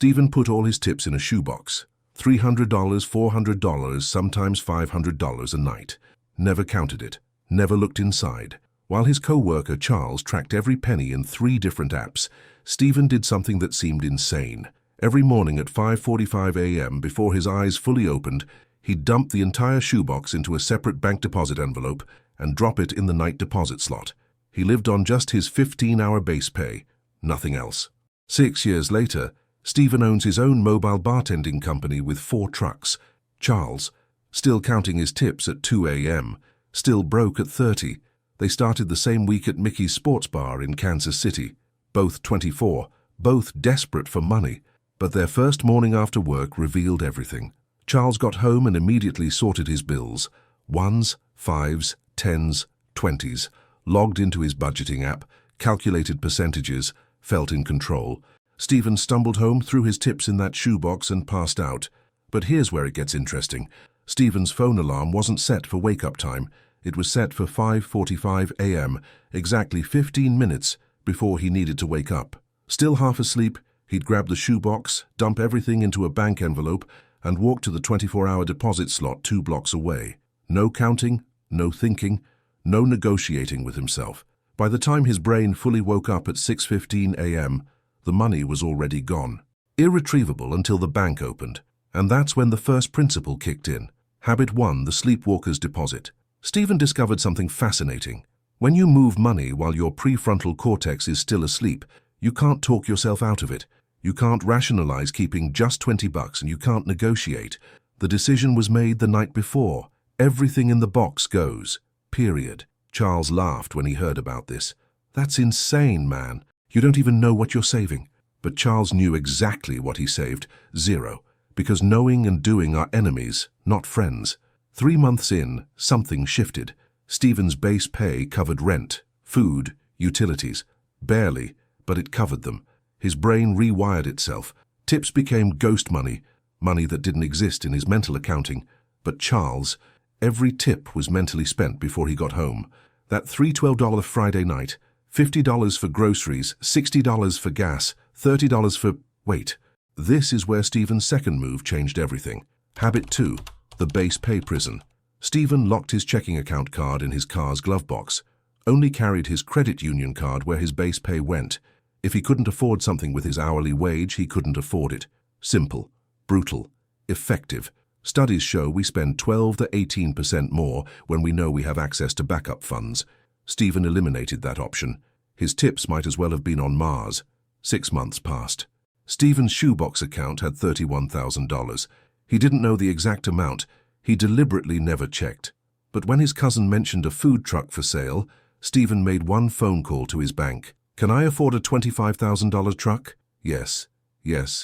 Stephen put all his tips in a shoebox. $300, $400, sometimes $500 a night. Never counted it, never looked inside. While his co-worker Charles tracked every penny in 3 different apps, Stephen did something that seemed insane. Every morning at 5:45 a.m., before his eyes fully opened, he'd dump the entire shoebox into a separate bank deposit envelope and drop it in the night deposit slot. He lived on just his 15-hour base pay, nothing else. 6 years later, Stephen owns his own mobile bartending company with 4 trucks. Charles, still counting his tips at 2 a.m., still broke at 30. They started the same week at Mickey's Sports Bar in Kansas City. Both 24, both desperate for money. But their first morning after work revealed everything. Charles got home and immediately sorted his bills. 1s, 5s, 10s, 20s. Logged into his budgeting app, calculated percentages, felt in control. Stephen stumbled home, threw his tips in that shoebox and passed out. But here's where it gets interesting. Stephen's phone alarm wasn't set for wake-up time. It was set for 5:45 a.m., exactly 15 minutes before he needed to wake up. Still half asleep, he'd grab the shoebox, dump everything into a bank envelope, and walk to the 24-hour deposit slot 2 blocks away. No counting, no thinking, no negotiating with himself. By the time his brain fully woke up at 6:15 a.m., the money was already gone. Irretrievable until the bank opened. And that's when the first principle kicked in. Habit 1, the sleepwalker's deposit. Stephen discovered something fascinating. When you move money while your prefrontal cortex is still asleep, you can't talk yourself out of it. You can't rationalize keeping just $20 and you can't negotiate. The decision was made the night before. Everything in the box goes. Period. Charles laughed when he heard about this. That's insane, man. You don't even know what you're saving. But Charles knew exactly what he saved. 0. Because knowing and doing are enemies, not friends. 3 months in, something shifted. Stephen's base pay covered rent, food, utilities. Barely, but it covered them. His brain rewired itself. Tips became ghost money, money that didn't exist in his mental accounting. But Charles, every tip was mentally spent before he got home. That $312 Friday night, $50 for groceries, $60 for gas, $30 for... Wait, this is where Stephen's second move changed everything. Habit 2, the base pay prison. Stephen locked his checking account card in his car's glove box, only carried his credit union card where his base pay went. If he couldn't afford something with his hourly wage, he couldn't afford it. Simple, brutal, effective. Studies show we spend 12 to 18% more when we know we have access to backup funds. Stephen eliminated that option. His tips might as well have been on Mars. 6 months passed. Stephen's shoebox account had $31,000. He didn't know the exact amount. He deliberately never checked. But when his cousin mentioned a food truck for sale, Stephen made one phone call to his bank. "Can I afford a $25,000 truck?" Yes,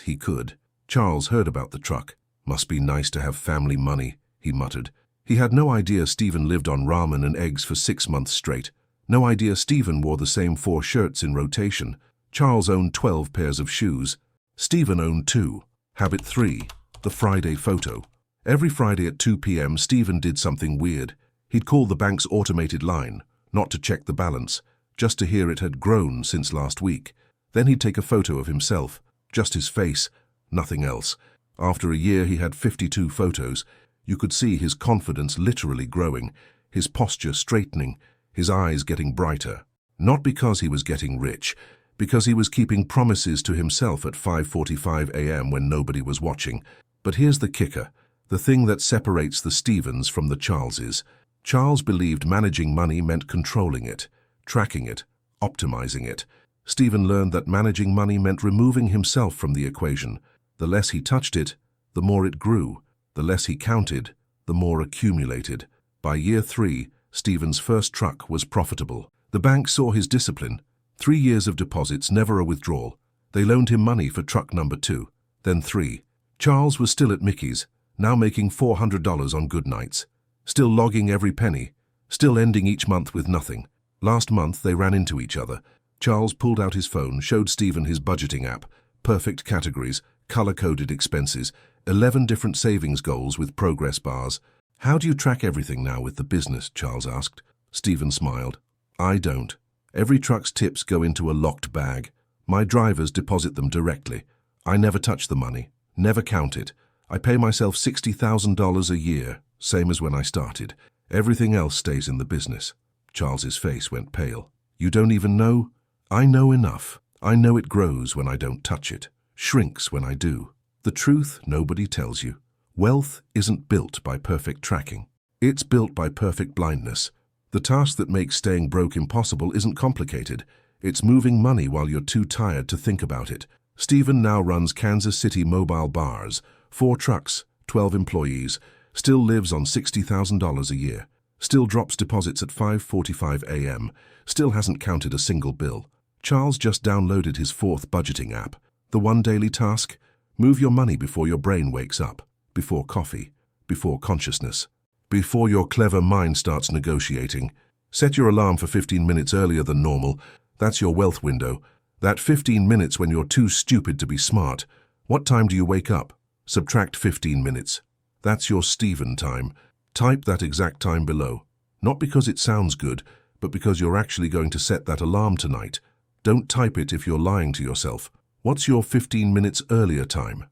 he could. Charles heard about the truck. "Must be nice to have family money," he muttered. He had no idea Stephen lived on ramen and eggs for 6 months straight. No idea Stephen wore the same 4 shirts in rotation. Charles owned 12 pairs of shoes. Stephen owned 2. Habit 3, the Friday photo. Every Friday at 2 p.m. Stephen did something weird. He'd call the bank's automated line, not to check the balance, just to hear it had grown since last week. Then he'd take a photo of himself, just his face, nothing else. After a year he had 52 photos. You could see his confidence literally growing, his posture straightening, his eyes getting brighter. Not because he was getting rich, because he was keeping promises to himself at 5:45 a.m. when nobody was watching. But here's the kicker, the thing that separates the Stephens from the Charleses. Charles believed managing money meant controlling it, tracking it, optimizing it. Stephen learned that managing money meant removing himself from the equation. The less he touched it, the more it grew. The less he counted, the more accumulated. By year 3, Stephen's first truck was profitable. The bank saw his discipline. 3 years of deposits, never a withdrawal. They loaned him money for truck number 2, then 3. Charles was still at Mickey's, now making $400 on good nights. Still logging every penny, still ending each month with nothing. Last month they ran into each other. Charles pulled out his phone, showed Stephen his budgeting app, perfect categories, color-coded expenses, 11 different savings goals with progress bars. "How do you track everything now with the business?" Charles asked. Stephen smiled. "I don't. Every truck's tips go into a locked bag. My drivers deposit them directly. I never touch the money, never count it. I pay myself $60,000 a year, same as when I started. Everything else stays in the business. Charles's face went pale. You don't even know? I know enough. I know it grows when I don't touch it, shrinks when I do. The truth nobody tells you. Wealth isn't built by perfect tracking. It's built by perfect blindness. The task that makes staying broke impossible isn't complicated. It's moving money while you're too tired to think about it. Stephen now runs Kansas City Mobile Bars, 4 trucks, 12 employees, still lives on $60,000 a year, still drops deposits at 5:45 a.m., still hasn't counted a single bill. Charles just downloaded his 4th budgeting app. The one daily task? Move your money before your brain wakes up, before coffee, before consciousness, before your clever mind starts negotiating. Set your alarm for 15 minutes earlier than normal. That's your wealth window. That 15 minutes when you're too stupid to be smart. What time do you wake up? Subtract 15 minutes. That's your Stephen time. Type that exact time below. Not because it sounds good, but because you're actually going to set that alarm tonight. Don't type it if you're lying to yourself. What's your 15 minutes earlier time?